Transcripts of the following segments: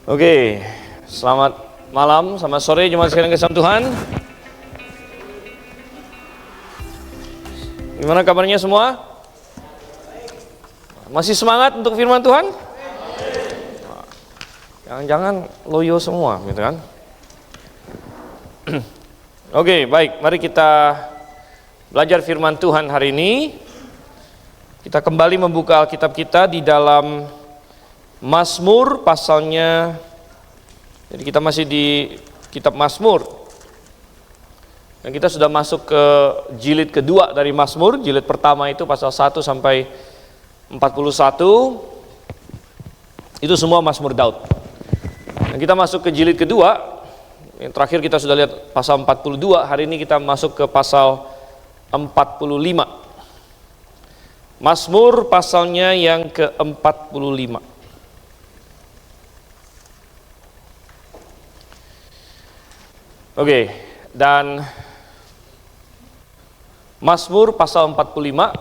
Oke, selamat malam, selamat sore jemaat sekalian kasih Tuhan. Gimana kabarnya semua? Masih semangat untuk firman Tuhan? Jangan-jangan loyo semua gitu kan. Oke, baik, mari kita belajar firman Tuhan hari ini. Kita kembali membuka Alkitab kita di dalam Mazmur pasalnya. Jadi kita masih di kitab Mazmur. Dan kita sudah masuk ke jilid kedua dari Mazmur. Jilid pertama itu pasal 1 sampai 41. Itu semua Mazmur Daud. Dan kita masuk ke jilid kedua. Yang terakhir kita sudah lihat pasal 42. Hari ini kita masuk ke pasal 45. Mazmur pasalnya yang ke-45. Oke, dan Mazmur pasal 45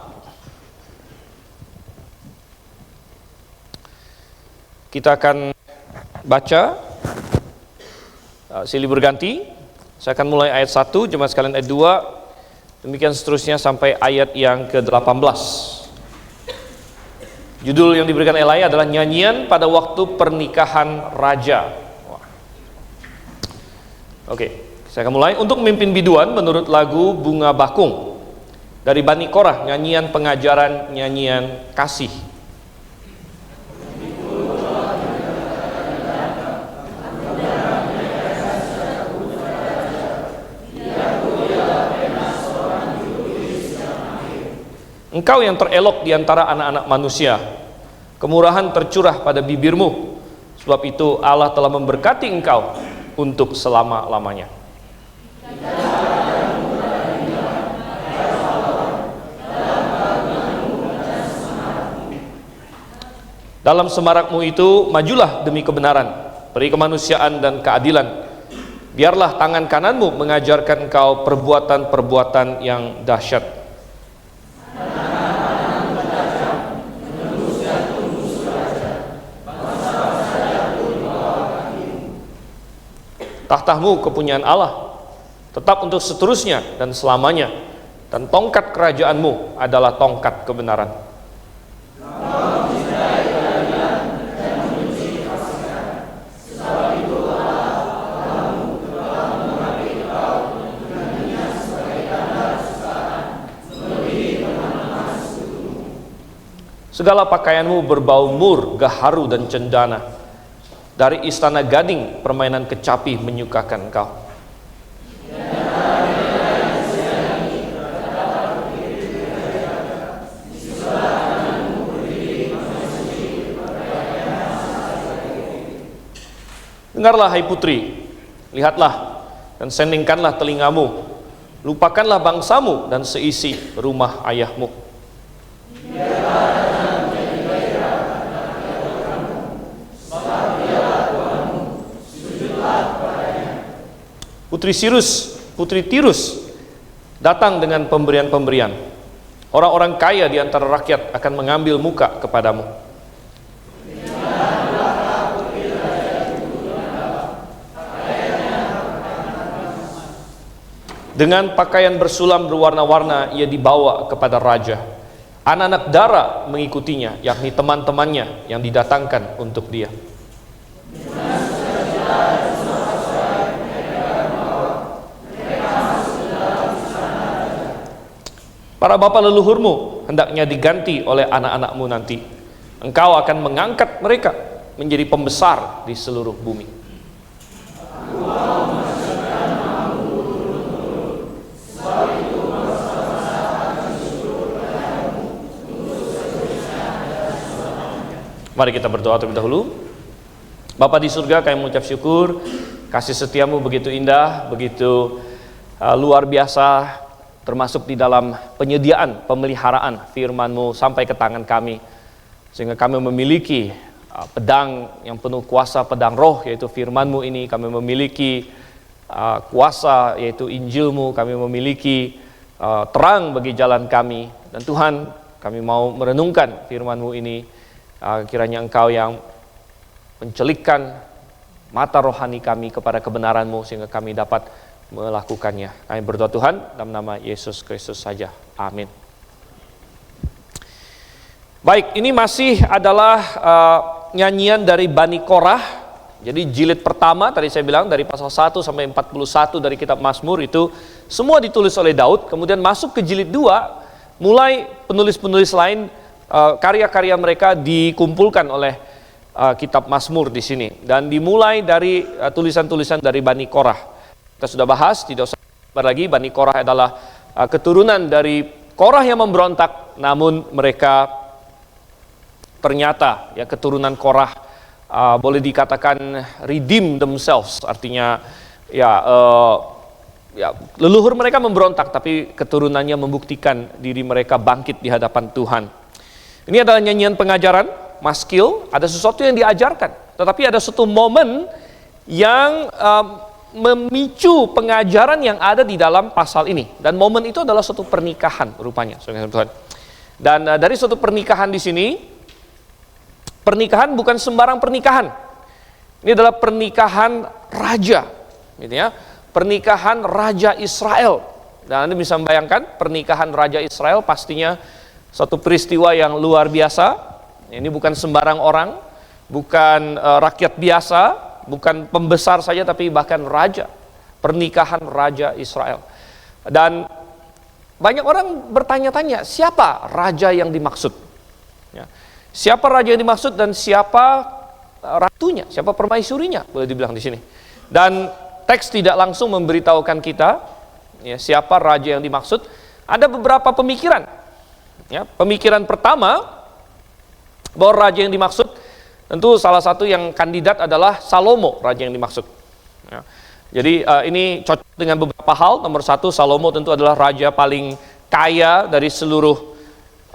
kita akan baca silih berganti. Saya akan mulai ayat 1, jemaat sekalian ayat 2, demikian seterusnya sampai ayat yang ke-18. Judul yang diberikan Elai adalah nyanyian pada waktu pernikahan raja. Oke. Saya akan mulai. Untuk memimpin biduan menurut lagu Bunga Bakung dari Bani Korah, nyanyian pengajaran, nyanyian kasih. Engkau yang terelok di antara anak-anak manusia, kemurahan tercurah pada bibirmu, sebab itu Allah telah memberkati engkau untuk selama-lamanya. Dalam semarakmu itu majulah demi kebenaran, peri kemanusiaan dan keadilan. Biarlah tangan kananmu mengajarkan engkau perbuatan-perbuatan yang dahsyat. Tahtamu kepunyaan Allah, tetap untuk seterusnya dan selamanya, dan tongkat kerajaanmu adalah tongkat kebenaran. Segala pakaianmu berbau mur, gaharu dan cendana. Dari istana gading permainan kecapi menyukakan engkau. Dengarlah hai putri, lihatlah dan sendingkanlah telingamu. Lupakanlah bangsamu dan seisi rumah ayahmu. Putri Sirus, putri Tirus datang dengan pemberian-pemberian. Orang-orang kaya di antara rakyat akan mengambil muka kepadamu. Dengan pakaian bersulam berwarna-warna ia dibawa kepada raja. Anak-anak dara mengikutinya, yakni teman-temannya yang didatangkan untuk dia. Para bapa leluhurmu hendaknya diganti oleh anak-anakmu nanti. Engkau akan mengangkat mereka menjadi pembesar di seluruh bumi. Mari kita berdoa terlebih dahulu. Bapa di surga, kami mengucap syukur, kasih setiamu begitu indah, begitu luar biasa, termasuk di dalam penyediaan, pemeliharaan firman-Mu sampai ke tangan kami, sehingga kami memiliki pedang yang penuh kuasa, pedang roh, yaitu firman-Mu ini. Kami memiliki kuasa, yaitu Injil-Mu. Kami memiliki terang bagi jalan kami. Dan Tuhan, kami mau merenungkan firman-Mu ini. Kiranya Engkau yang mencelikkan mata rohani kami kepada kebenaran-Mu sehingga kami dapat melakukannya. Kami berdoa Tuhan dalam nama Yesus Kristus saja. Amin. Baik, ini masih adalah nyanyian dari Bani Korah. Jadi jilid pertama tadi saya bilang dari pasal 1 sampai 41 dari kitab Mazmur itu semua ditulis oleh Daud. Kemudian masuk ke jilid 2, mulai penulis-penulis lain karya-karya mereka dikumpulkan oleh kitab Mazmur di sini, dan dimulai dari tulisan-tulisan dari Bani Korah. Kita sudah bahas, tidak usah lagi. Bani Korah adalah keturunan dari Korah yang memberontak, namun mereka ternyata ya keturunan Korah boleh dikatakan redeem themselves, artinya leluhur mereka memberontak, tapi keturunannya membuktikan diri mereka bangkit di hadapan Tuhan. Ini adalah nyanyian pengajaran, maskil, ada sesuatu yang diajarkan, tetapi ada suatu momen yang memicu pengajaran yang ada di dalam pasal ini, dan momen itu adalah suatu pernikahan rupanya, saudara Tuhan. Dan dari suatu pernikahan di sini, pernikahan bukan sembarang pernikahan. Ini adalah pernikahan raja, gitu ya. Pernikahan Raja Israel. Dan Anda bisa membayangkan pernikahan Raja Israel pastinya suatu peristiwa yang luar biasa. Ini bukan sembarang orang, bukan rakyat biasa, bukan pembesar saja, tapi bahkan raja. Pernikahan Raja Israel. Dan banyak orang bertanya-tanya, siapa raja yang dimaksud? Ya. Siapa raja yang dimaksud dan siapa ratunya, siapa permaisurinya, boleh dibilang di sini. Dan teks tidak langsung memberitahukan kita ya, siapa raja yang dimaksud. Ada beberapa pemikiran. Ya, pemikiran pertama bahwa raja yang dimaksud tentu salah satu yang kandidat adalah Salomo, raja yang dimaksud. Ya. Jadi ini cocok dengan beberapa hal. Nomor satu, Salomo tentu adalah raja paling kaya dari seluruh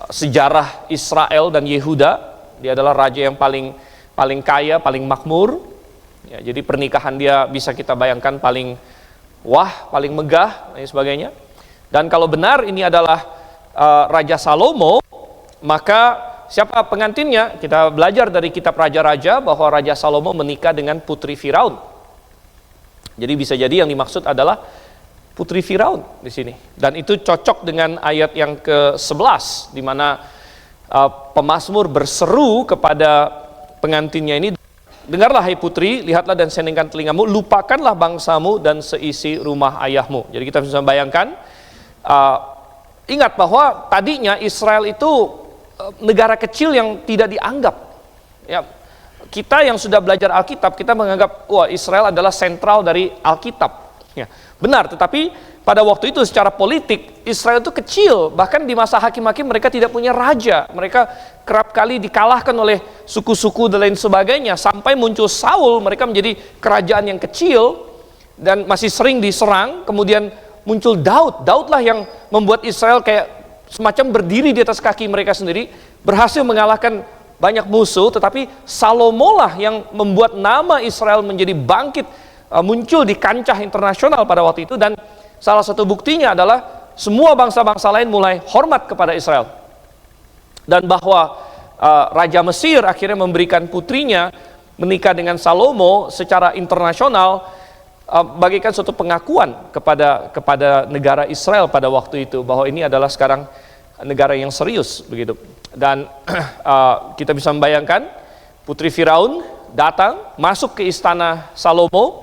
sejarah Israel dan Yehuda. Dia adalah raja yang paling kaya, paling makmur. Ya, jadi pernikahan dia bisa kita bayangkan paling paling megah dan sebagainya. Dan kalau benar ini adalah Raja Salomo, maka siapa pengantinnya? Kita belajar dari kitab Raja-Raja bahwa Raja Salomo menikah dengan putri Firaun. Jadi bisa jadi yang dimaksud adalah putri Firaun di sini. Dan itu cocok dengan ayat yang ke-11 di mana pemazmur berseru kepada pengantinnya ini, dengarlah hai putri, lihatlah dan seningkan telingamu, lupakanlah bangsamu dan seisi rumah ayahmu. Jadi kita bisa bayangkan, ingat bahwa tadinya Israel itu negara kecil yang tidak dianggap. Ya, kita yang sudah belajar Alkitab, kita menganggap Israel adalah sentral dari Alkitab. Ya, benar, tetapi pada waktu itu secara politik Israel itu kecil. Bahkan di masa hakim-hakim mereka tidak punya raja. Mereka kerap kali dikalahkan oleh suku-suku dan lain sebagainya. Sampai muncul Saul, mereka menjadi kerajaan yang kecil dan masih sering diserang. Kemudian muncul Daud. Daudlah yang membuat Israel kayak semacam berdiri di atas kaki mereka sendiri, berhasil mengalahkan banyak musuh. Tetapi Salomo lah yang membuat nama Israel menjadi bangkit, muncul di kancah internasional pada waktu itu. Dan salah satu buktinya adalah semua bangsa-bangsa lain mulai hormat kepada Israel. Dan bahwa Raja Mesir akhirnya memberikan putrinya menikah dengan Salomo secara internasional, bagaikan suatu pengakuan kepada negara Israel pada waktu itu, bahwa ini adalah sekarang negara yang serius begitu. Dan kita bisa membayangkan putri Firaun datang masuk ke istana Salomo.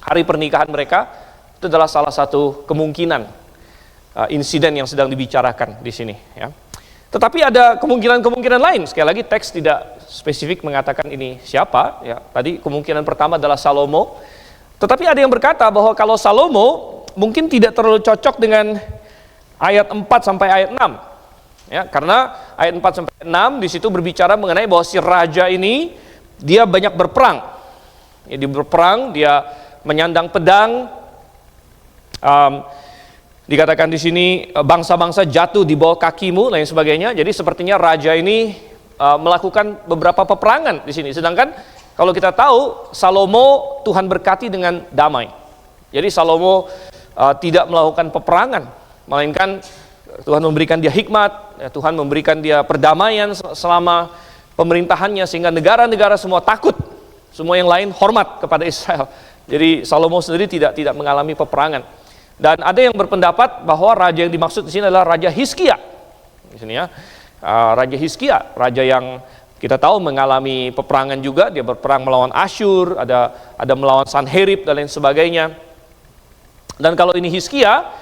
Hari pernikahan mereka itu adalah salah satu kemungkinan insiden yang sedang dibicarakan di sini. Ya. Tetapi ada kemungkinan-kemungkinan lain. Sekali lagi teks tidak spesifik mengatakan ini siapa. Ya. Tadi kemungkinan pertama adalah Salomo. Tetapi ada yang berkata bahwa kalau Salomo mungkin tidak terlalu cocok dengan ayat 4 sampai ayat 6. Ya, karena ayat 4 sampai 6 di situ berbicara mengenai bahwa si raja ini dia banyak berperang. Ya, dia berperang, dia menyandang pedang. Dikatakan di sini bangsa-bangsa jatuh di bawah kakimu, lain sebagainya. Jadi sepertinya raja ini melakukan beberapa peperangan di sini. Sedangkan kalau kita tahu Salomo Tuhan berkati dengan damai. Jadi Salomo tidak melakukan peperangan, melainkan Tuhan memberikan dia hikmat, ya, Tuhan memberikan dia perdamaian selama pemerintahannya, sehingga negara-negara semua takut Semua yang lain hormat kepada Israel. Jadi Salomo sendiri tidak mengalami peperangan. Dan ada yang berpendapat bahwa raja yang dimaksud di sini adalah Raja Hizkia. Di sini ya, Raja Hizkia, raja yang kita tahu mengalami peperangan juga. Dia berperang melawan Asyur, ada melawan Sanherib dan lain sebagainya. Dan kalau ini Hizkia,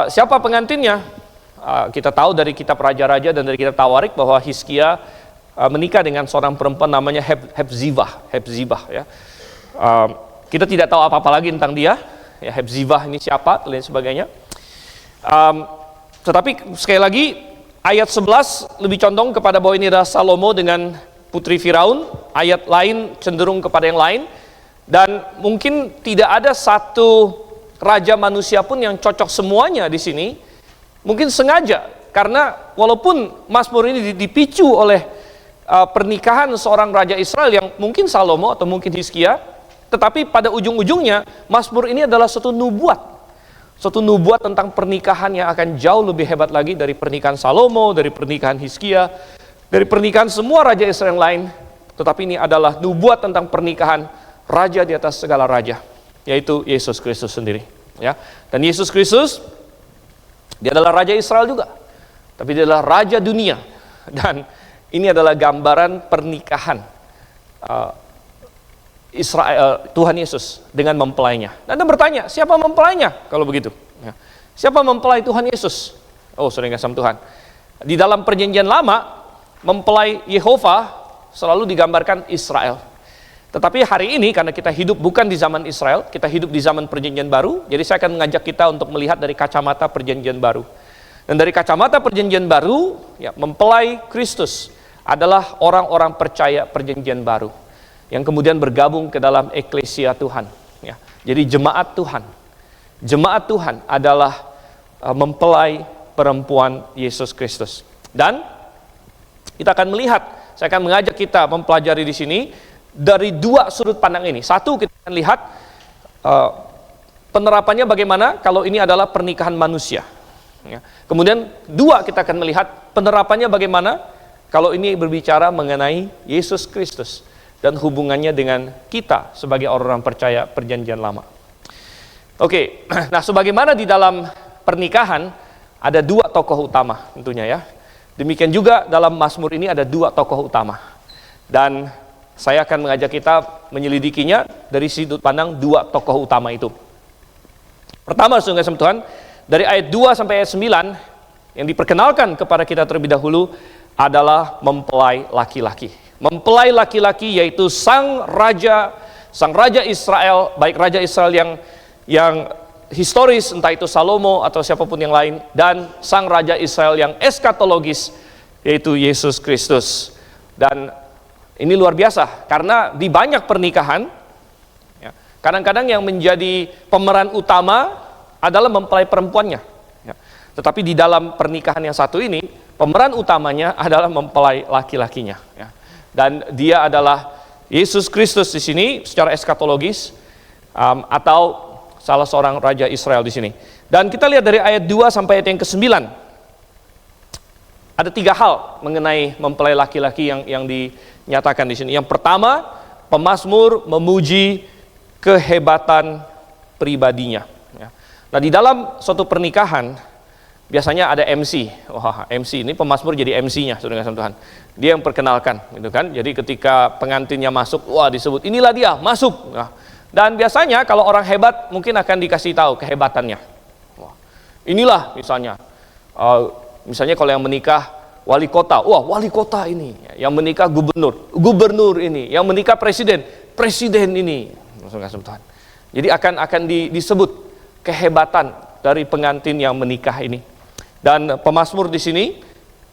siapa pengantinnya? Kita tahu dari kitab Raja-Raja dan dari kitab Tawarik bahwa Hizkia menikah dengan seorang perempuan namanya Hepzibah ya. Kita tidak tahu apa-apa lagi tentang dia ya, Hepzibah ini siapa dan lain sebagainya. Tetapi sekali lagi ayat 11 lebih condong kepada bahwa ini adalah Salomo dengan putri Firaun. Ayat lain cenderung kepada yang lain, dan mungkin tidak ada satu raja manusia pun yang cocok semuanya di sini. Mungkin sengaja, karena walaupun Mazmur ini dipicu oleh pernikahan seorang raja Israel yang mungkin Salomo atau mungkin Hizkia, tetapi pada ujung-ujungnya Mazmur ini adalah suatu nubuat tentang pernikahan yang akan jauh lebih hebat lagi dari pernikahan Salomo, dari pernikahan Hizkia, dari pernikahan semua raja Israel yang lain. Tetapi ini adalah nubuat tentang pernikahan raja di atas segala raja, yaitu Yesus Kristus sendiri ya. Dan Yesus Kristus, dia adalah raja Israel juga, tapi dia adalah raja dunia. Dan ini adalah gambaran pernikahan Israel, Tuhan Yesus dengan mempelainya. Dan Anda bertanya, siapa mempelainya kalau begitu? Ya. Siapa mempelai Tuhan Yesus? Oh, saudara yang kasih Tuhan. Di dalam perjanjian lama, mempelai Yehova selalu digambarkan Israel. Tetapi hari ini, karena kita hidup bukan di zaman Israel, kita hidup di zaman perjanjian baru, jadi saya akan mengajak kita untuk melihat dari kacamata perjanjian baru. Dan dari kacamata perjanjian baru, ya, mempelai Kristus adalah orang-orang percaya perjanjian baru yang kemudian bergabung ke dalam eklesia Tuhan ya. Jadi jemaat Tuhan adalah mempelai perempuan Yesus Kristus. Dan kita akan melihat, saya akan mengajak kita mempelajari di sini dari dua sudut pandang ini. Satu, kita akan lihat penerapannya bagaimana kalau ini adalah pernikahan manusia ya. Kemudian dua, kita akan melihat penerapannya bagaimana kalau ini berbicara mengenai Yesus Kristus dan hubungannya dengan kita sebagai orang percaya perjanjian lama. Oke, nah sebagaimana di dalam pernikahan ada dua tokoh utama tentunya ya. Demikian juga dalam Mazmur ini ada dua tokoh utama. Dan saya akan mengajak kita menyelidikinya dari sudut pandang dua tokoh utama itu. Pertama, saudara kasih Tuhan, dari ayat 2 sampai ayat 9 yang diperkenalkan kepada kita terlebih dahulu adalah mempelai laki-laki. Mempelai laki-laki yaitu sang raja Israel, baik raja Israel yang historis, entah itu Salomo atau siapapun yang lain, dan sang raja Israel yang eskatologis, yaitu Yesus Kristus. Dan ini luar biasa, karena di banyak pernikahan, ya, kadang-kadang yang menjadi pemeran utama adalah mempelai perempuannya. Ya. Tetapi di dalam pernikahan yang satu ini, pemeran utamanya adalah mempelai laki-lakinya. Ya. Dan dia adalah Yesus Kristus di sini secara eskatologis, atau salah seorang raja Israel di sini. Dan kita lihat dari ayat 2 sampai ayat yang ke-9. Ada 3 hal mengenai mempelai laki-laki yang dinyatakan di sini. Yang pertama, pemazmur memuji kehebatan pribadinya. Ya. Nah, di dalam suatu pernikahan biasanya ada MC. Wah, MC ini pemazmur jadi MC-nya, saudara Tuhan. Dia yang perkenalkan, gitu kan. Jadi ketika pengantinnya masuk, wah disebut inilah dia masuk. Nah, dan biasanya kalau orang hebat mungkin akan dikasih tahu kehebatannya. Wah, inilah misalnya kalau yang menikah wali kota, wah wali kota ini. Yang menikah gubernur ini. Yang menikah presiden ini. Saudara Tuhan. Jadi akan disebut kehebatan dari pengantin yang menikah ini. Dan pemazmur di sini,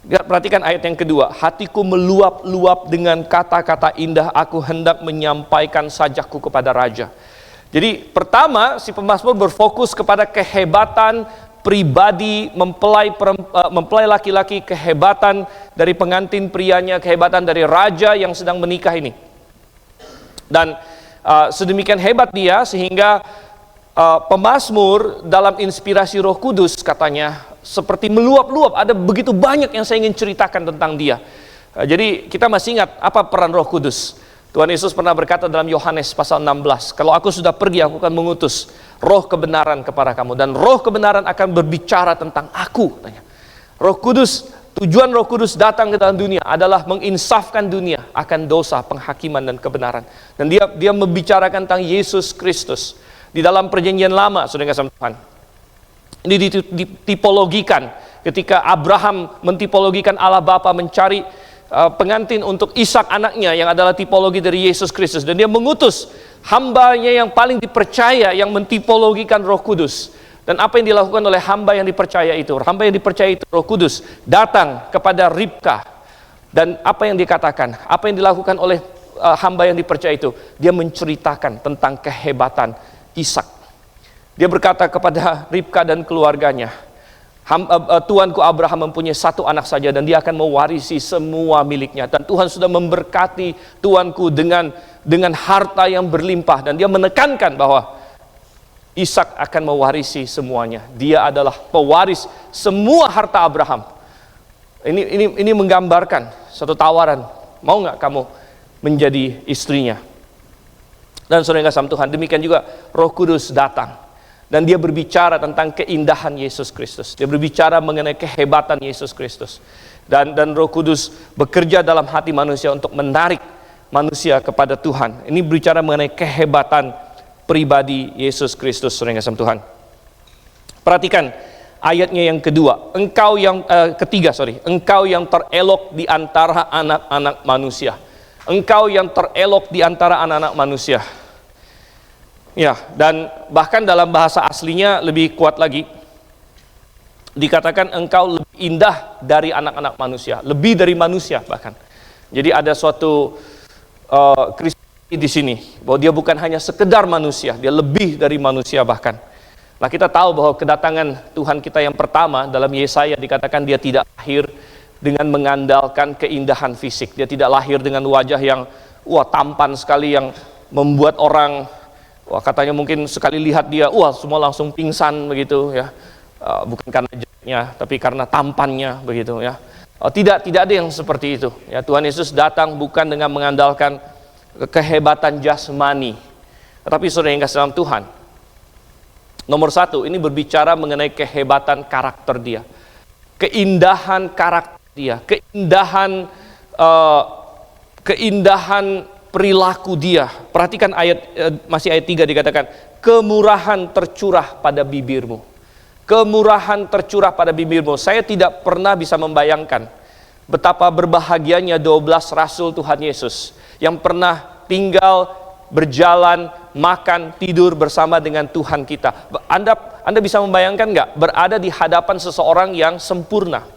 perhatikan ayat yang kedua, hatiku meluap-luap dengan kata-kata indah, aku hendak menyampaikan sajakku kepada raja. Jadi pertama, si pemazmur berfokus kepada kehebatan pribadi mempelai laki-laki, kehebatan dari pengantin prianya, kehebatan dari raja yang sedang menikah ini. Dan sedemikian hebat dia sehingga pemazmur dalam inspirasi Roh Kudus katanya seperti meluap-luap, ada begitu banyak yang saya ingin ceritakan tentang dia. Jadi kita masih ingat apa peran Roh Kudus. Tuhan Yesus pernah berkata dalam Yohanes pasal 16, kalau aku sudah pergi, aku akan mengutus roh kebenaran kepada kamu. Dan roh kebenaran akan berbicara tentang aku. Roh Kudus, tujuan Roh Kudus datang ke dalam dunia adalah menginsafkan dunia akan dosa, penghakiman, dan kebenaran. Dan dia membicarakan tentang Yesus Kristus. Di dalam perjanjian lama, saudara kasih Tuhan, ini ditipologikan ketika Abraham mentipologikan Allah Bapa mencari pengantin untuk Ishak anaknya yang adalah tipologi dari Yesus Kristus, dan dia mengutus hambanya yang paling dipercaya yang mentipologikan Roh Kudus. Dan apa yang dilakukan oleh hamba yang dipercaya itu? Hamba yang dipercaya itu, Roh Kudus, datang kepada Ribka. Dan apa yang dikatakan? Apa yang dilakukan oleh hamba yang dipercaya itu? Dia menceritakan tentang kehebatan Ishak. Dia berkata kepada Ribka dan keluarganya, Tuanku Abraham mempunyai satu anak saja dan dia akan mewarisi semua miliknya. Dan Tuhan sudah memberkati tuanku dengan harta yang berlimpah. Dan dia menekankan bahwa Ishak akan mewarisi semuanya. Dia adalah pewaris semua harta Abraham. Ini menggambarkan satu tawaran. Mau nggak kamu menjadi istrinya? Dan saudara yang kasih Tuhan, demikian juga Roh Kudus datang. Dan dia berbicara tentang keindahan Yesus Kristus. Dia berbicara mengenai kehebatan Yesus Kristus. Dan Roh Kudus bekerja dalam hati manusia untuk menarik manusia kepada Tuhan. Ini berbicara mengenai kehebatan pribadi Yesus Kristus, saudara yang kasih Tuhan. Perhatikan ayatnya yang kedua. Engkau yang terelok di antara anak-anak manusia. Engkau yang terelok di antara anak-anak manusia. Ya, dan bahkan dalam bahasa aslinya lebih kuat lagi. Dikatakan engkau lebih indah dari anak-anak manusia, lebih dari manusia bahkan. Jadi ada suatu Kristi di sini, bahwa dia bukan hanya sekedar manusia, dia lebih dari manusia bahkan. Nah, kita tahu bahwa kedatangan Tuhan kita yang pertama dalam Yesaya dikatakan dia tidak lahir dengan mengandalkan keindahan fisik. Dia tidak lahir dengan wajah yang tampan sekali yang membuat orang katanya mungkin sekali lihat dia, semua langsung pingsan begitu ya. Bukan karena jeleknya, tapi karena tampannya begitu ya. Tidak ada yang seperti itu. Ya, Tuhan Yesus datang bukan dengan mengandalkan kehebatan jasmani, tetapi saudara yang kasih dalam Tuhan, nomor satu, ini berbicara mengenai kehebatan karakter dia, keindahan karakter dia, keindahan perilaku dia. Perhatikan masih ayat 3 dikatakan, kemurahan tercurah pada bibirmu. Kemurahan tercurah pada bibirmu. Saya tidak pernah bisa membayangkan betapa berbahagianya 12 rasul Tuhan Yesus yang pernah tinggal, berjalan, makan, tidur bersama dengan Tuhan kita. Anda bisa membayangkan nggak berada di hadapan seseorang yang sempurna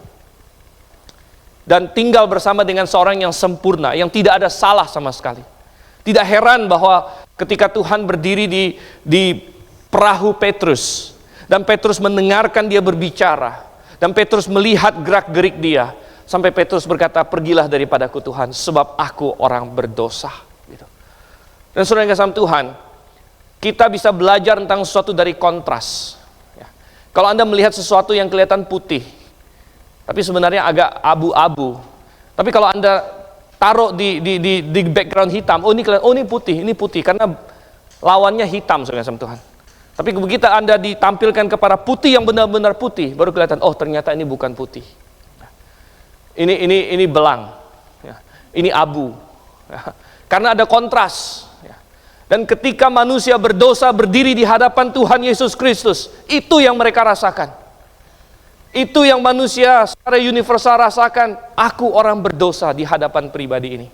dan tinggal bersama dengan seorang yang sempurna, yang tidak ada salah sama sekali. Tidak heran bahwa ketika Tuhan berdiri di perahu Petrus, dan Petrus mendengarkan dia berbicara, dan Petrus melihat gerak-gerik dia, sampai Petrus berkata, pergilah daripadaku Tuhan, sebab aku orang berdosa. Gitu. Dan saudara yang kasih Tuhan, kita bisa belajar tentang sesuatu dari kontras. Ya. Kalau Anda melihat sesuatu yang kelihatan putih, tapi sebenarnya agak abu-abu. Tapi kalau Anda taruh di background hitam, ini putih, karena lawannya hitam, saudara sama Tuhan. Tapi begitu Anda ditampilkan kepada putih yang benar-benar putih, baru kelihatan, ternyata ini bukan putih. Ini belang, ya. Ini abu, ya. Karena ada kontras. Ya. Dan ketika manusia berdosa berdiri di hadapan Tuhan Yesus Kristus, itu yang mereka rasakan. Itu yang manusia secara universal rasakan, aku orang berdosa di hadapan pribadi ini.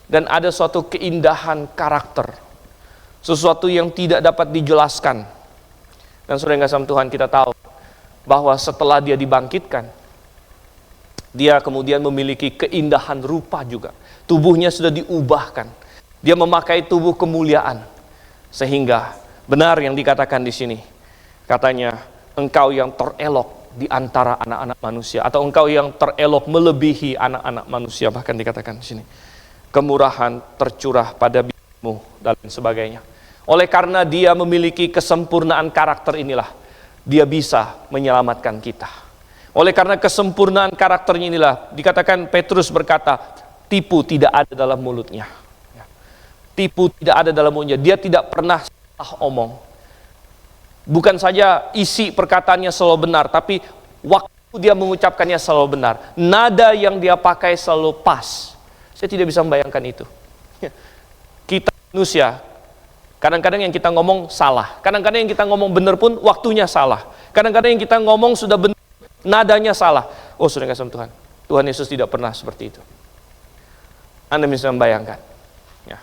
Dan ada suatu keindahan karakter, sesuatu yang tidak dapat dijelaskan. Dan saudara yang kasih Tuhan, kita tahu bahwa setelah dia dibangkitkan, dia kemudian memiliki keindahan rupa juga. Tubuhnya sudah diubahkan. Dia memakai tubuh kemuliaan. Sehingga benar yang dikatakan di sini. Katanya, engkau yang terelok di antara anak-anak manusia, atau engkau yang terelok melebihi anak-anak manusia, bahkan dikatakan di sini. Kemurahan tercurah pada bibirmu dan sebagainya. Oleh karena dia memiliki kesempurnaan karakter inilah, dia bisa menyelamatkan kita. Oleh karena kesempurnaan karakternya inilah, dikatakan Petrus berkata, tipu tidak ada dalam mulutnya. tipu tidak ada dalam mulutnya. Dia tidak pernah salah omong. Bukan saja isi perkataannya selalu benar, tapi waktu dia mengucapkannya selalu benar. Nada yang dia pakai selalu pas. Saya tidak bisa membayangkan itu. Kita manusia, kadang-kadang yang kita ngomong salah. Kadang-kadang yang kita ngomong benar pun waktunya salah. Kadang-kadang yang kita ngomong sudah benar, nadanya salah. Oh, sudah kasih Tuhan. Tuhan Yesus tidak pernah seperti itu. Anda bisa membayangkan. Ya.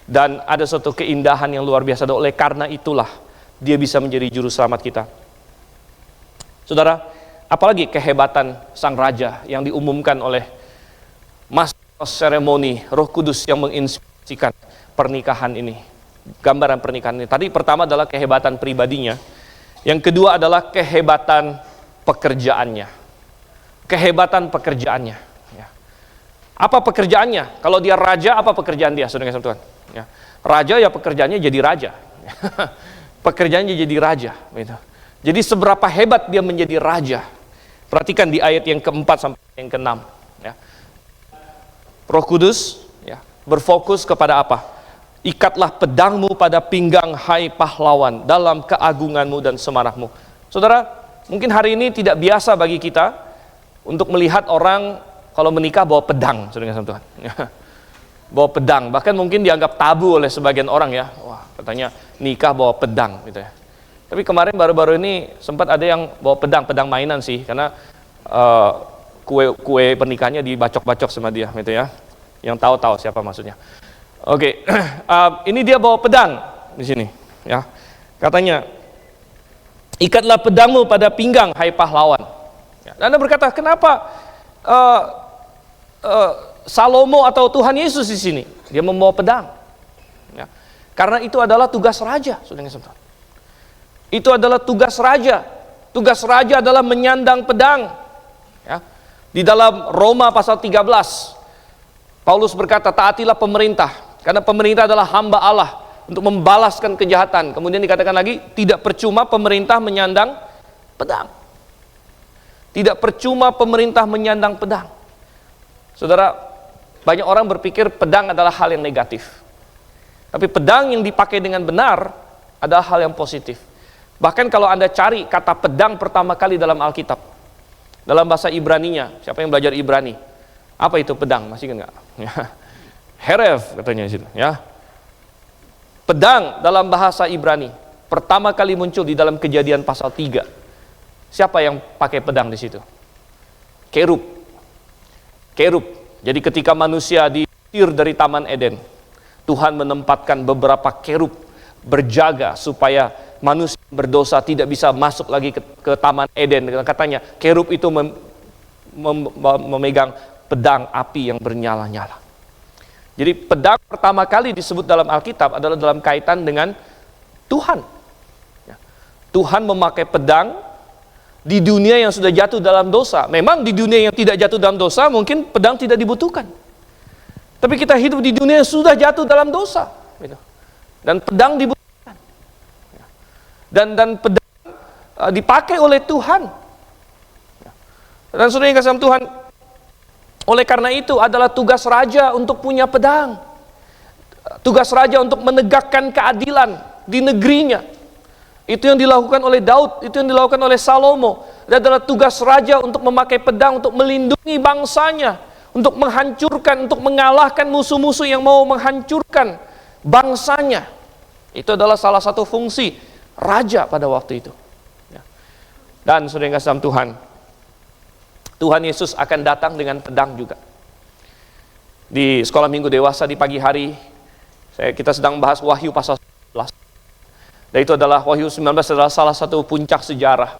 Dan ada suatu keindahan yang luar biasa. Dan oleh karena itulah dia bisa menjadi juru selamat kita. Saudara, apalagi kehebatan sang raja yang diumumkan oleh master seremoni Roh Kudus yang menginspirasikan pernikahan ini. Gambaran pernikahan ini. Tadi pertama adalah kehebatan pribadinya. Yang kedua adalah kehebatan pekerjaannya. Kehebatan pekerjaannya. Ya. Apa pekerjaannya? Kalau dia raja, apa pekerjaan dia? Saudara Tuhan. Ya. Raja ya pekerjaannya jadi raja. Pekerjaannya jadi raja. Gitu. Jadi seberapa hebat dia menjadi raja. Perhatikan di ayat yang keempat sampai yang keenam. Ya. Roh Kudus ya, berfokus kepada apa? Ikatlah pedangmu pada pinggang, hai pahlawan, dalam keagunganmu dan semarahmu. Saudara, mungkin hari ini tidak biasa bagi kita untuk melihat orang kalau menikah bawa pedang, saudara Tuhan. Bawa pedang, bahkan mungkin dianggap tabu oleh sebagian orang ya. Wah, katanya nikah bawa pedang gitu ya. Tapi kemarin baru-baru ini sempat ada yang bawa pedang, pedang mainan sih, karena kue pernikahannya dibacok-bacok sama dia gitu ya. Yang tahu siapa maksudnya. Oke, ini dia bawa pedang di sini ya. Katanya, ikatlah pedangmu pada pinggang, hai pahlawan. Ya, dan Anda berkata, kenapa Salomo atau Tuhan Yesus di sini dia membawa pedang? Ya, karena itu adalah tugas raja, saudara. Itu adalah tugas raja. Tugas raja adalah menyandang pedang. Ya. Di dalam Roma pasal 13, Paulus berkata, taatilah pemerintah, karena pemerintah adalah hamba Allah untuk membalaskan kejahatan. Kemudian dikatakan lagi, tidak percuma pemerintah menyandang pedang. Tidak percuma pemerintah menyandang pedang. Saudara, banyak orang berpikir pedang adalah hal yang negatif. Tapi pedang yang dipakai dengan benar adalah hal yang positif. Bahkan kalau Anda cari kata pedang pertama kali dalam Alkitab, dalam bahasa Ibraninya, siapa yang belajar Ibrani? Apa itu pedang? Masih ingat nggak? Heref katanya di situ, ya. Pedang dalam bahasa Ibrani pertama kali muncul di dalam Kejadian pasal 3. Siapa yang pakai pedang di situ? Kerub. Kerub. Jadi ketika manusia diusir dari Taman Eden, Tuhan menempatkan beberapa kerub berjaga supaya manusia berdosa tidak bisa masuk lagi ke Taman Eden. Katanya kerub itu memegang pedang api yang bernyala-nyala. Jadi pedang pertama kali disebut dalam Alkitab adalah dalam kaitan dengan Tuhan. Tuhan memakai pedang di dunia yang sudah jatuh dalam dosa. Memang di dunia yang tidak jatuh dalam dosa mungkin pedang tidak dibutuhkan. Tapi kita hidup di dunia yang sudah jatuh dalam dosa. Dan pedang dibutuhkan. Dan pedang dipakai oleh Tuhan. Dan saudara yang kasih Tuhan, oleh karena itu adalah tugas raja untuk punya pedang. Tugas raja untuk menegakkan keadilan di negerinya. Itu yang dilakukan oleh Daud, itu yang dilakukan oleh Salomo. Dan adalah tugas raja untuk memakai pedang untuk melindungi bangsanya, untuk menghancurkan, untuk mengalahkan musuh-musuh yang mau menghancurkan bangsanya. Itu adalah salah satu fungsi raja pada waktu itu. Dan saudara yang kasih Tuhan, Tuhan Yesus akan datang dengan pedang juga. Di sekolah minggu dewasa di pagi hari, kita sedang membahas Wahyu pasal 19. Dan itu adalah Wahyu 19 adalah salah satu puncak sejarah.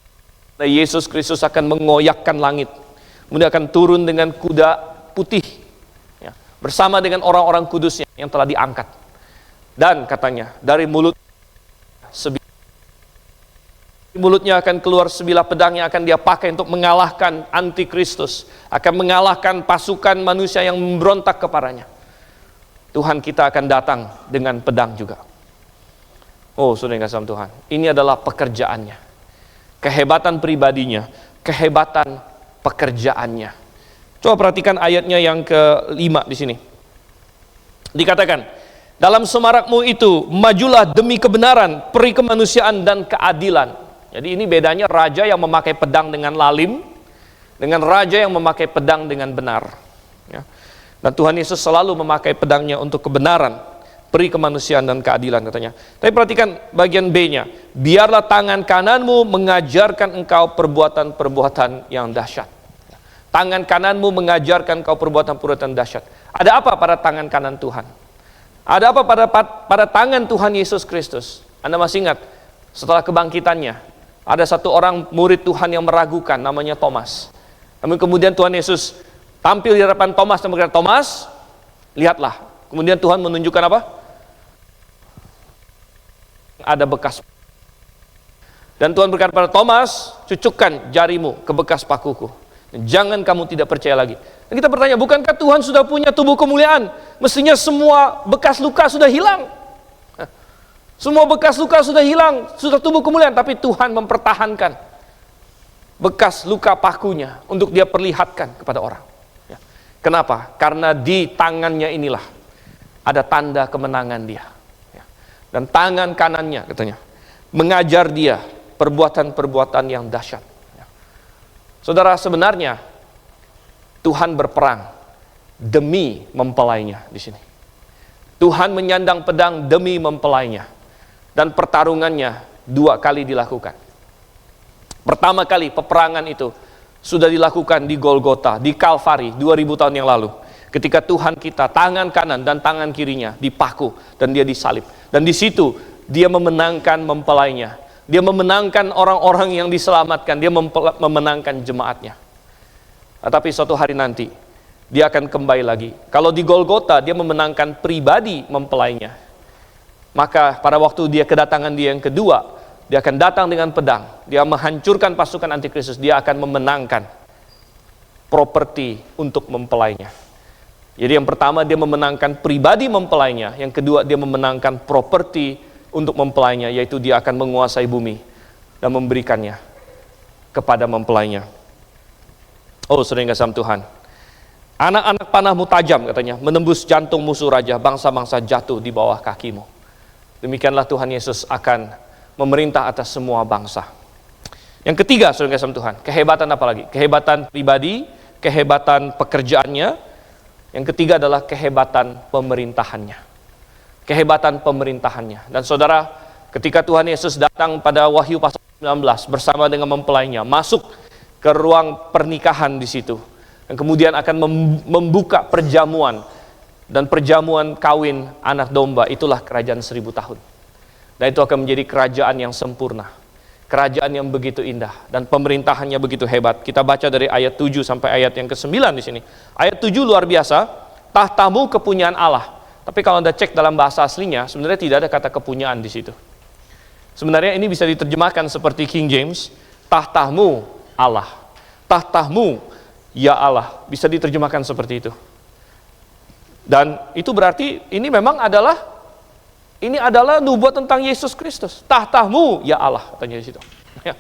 Nah, Yesus Kristus akan mengoyakkan langit. Kemudian akan turun dengan kuda putih. Ya, bersama dengan orang-orang kudusnya yang telah diangkat. Dan katanya, dari mulutnya akan keluar sebilah pedang yang akan dia pakai untuk mengalahkan antikristus, akan mengalahkan pasukan manusia yang memberontak kepadanya. Tuhan kita akan datang dengan pedang juga. Oh, saudara yang kasih Tuhan, ini adalah pekerjaannya, kehebatan pribadinya, kehebatan pekerjaannya. Coba perhatikan ayatnya yang ke-5 di sini. Dikatakan, Dalam semarakmu itu, majulah demi kebenaran, peri kemanusiaan dan keadilan. Jadi ini bedanya raja yang memakai pedang dengan lalim, dengan raja yang memakai pedang dengan benar. Ya. Dan Tuhan Yesus selalu memakai pedangnya untuk kebenaran, peri kemanusiaan dan keadilan katanya. Tapi perhatikan bagian B-nya. Biarlah tangan kananmu mengajarkan engkau perbuatan-perbuatan yang dahsyat. Tangan kananmu mengajarkan engkau perbuatan-perbuatan dahsyat. Ada apa pada tangan kanan Tuhan? Ada apa pada tangan Tuhan Yesus Kristus? Anda masih ingat, setelah kebangkitannya, ada satu orang murid Tuhan yang meragukan, namanya Thomas. Namun kemudian Tuhan Yesus tampil di hadapan Thomas dan berkata, Thomas, lihatlah. Kemudian Tuhan menunjukkan apa? Ada bekas. Dan Tuhan berkata pada Thomas, cucukkan jarimu ke bekas pakuku. Jangan kamu tidak percaya lagi. Dan kita bertanya, bukankah Tuhan sudah punya tubuh kemuliaan? Mestinya semua bekas luka sudah hilang. Semua bekas luka sudah hilang, sudah tubuh kemuliaan. Tapi Tuhan mempertahankan bekas luka pakunya untuk dia perlihatkan kepada orang. Kenapa? Karena di tangannya inilah ada tanda kemenangan dia. Dan tangan kanannya katanya mengajar dia perbuatan-perbuatan yang dahsyat. Saudara, sebenarnya Tuhan berperang demi mempelainya di sini. Tuhan menyandang pedang demi mempelainya. Dan pertarungannya 2 kali dilakukan. Pertama kali peperangan itu sudah dilakukan di Golgota, di Kalvari 2000 tahun yang lalu. Ketika Tuhan kita, tangan kanan dan tangan kirinya dipaku dan dia disalib. Dan di situ dia memenangkan mempelainya. Dia memenangkan orang-orang yang diselamatkan. Dia memenangkan jemaatnya. Tetapi suatu hari nanti dia akan kembali lagi. Kalau di Golgota dia memenangkan pribadi mempelainya, maka pada waktu dia kedatangan dia yang kedua, dia akan datang dengan pedang. Dia menghancurkan pasukan antikristus. Dia akan memenangkan properti untuk mempelainya. Jadi yang pertama dia memenangkan pribadi mempelainya. Yang kedua dia memenangkan properti untuk mempelainya, yaitu dia akan menguasai bumi dan memberikannya kepada mempelainya. Oh, saudara yang kasih Tuhan, anak-anak panahmu tajam katanya, menembus jantung musuh raja, bangsa-bangsa jatuh di bawah kakimu. Demikianlah Tuhan Yesus akan memerintah atas semua bangsa. Yang ketiga, saudara yang kasih Tuhan, kehebatan apa lagi? Kehebatan pribadi, kehebatan pekerjaannya. Yang ketiga adalah kehebatan pemerintahannya. Kehebatan pemerintahannya. Dan saudara, ketika Tuhan Yesus datang pada Wahyu pasal 19 bersama dengan mempelainya, masuk ke ruang pernikahan di situ, dan kemudian akan membuka perjamuan, dan perjamuan kawin anak domba, itulah kerajaan 1000 tahun. Dan itu akan menjadi kerajaan yang sempurna, kerajaan yang begitu indah, dan pemerintahannya begitu hebat. Kita baca dari ayat 7 sampai ayat yang ke-9 di sini. Ayat 7 luar biasa, tahtamu kepunyaan Allah. Tapi kalau Anda cek dalam bahasa aslinya, sebenarnya tidak ada kata kepunyaan di situ. Sebenarnya ini bisa diterjemahkan seperti King James, tahtamu Allah. Tahtamu ya Allah, bisa diterjemahkan seperti itu. Dan itu berarti ini memang adalah nubuat tentang Yesus Kristus. Tahtamu ya Allah, katanya di situ. Ya.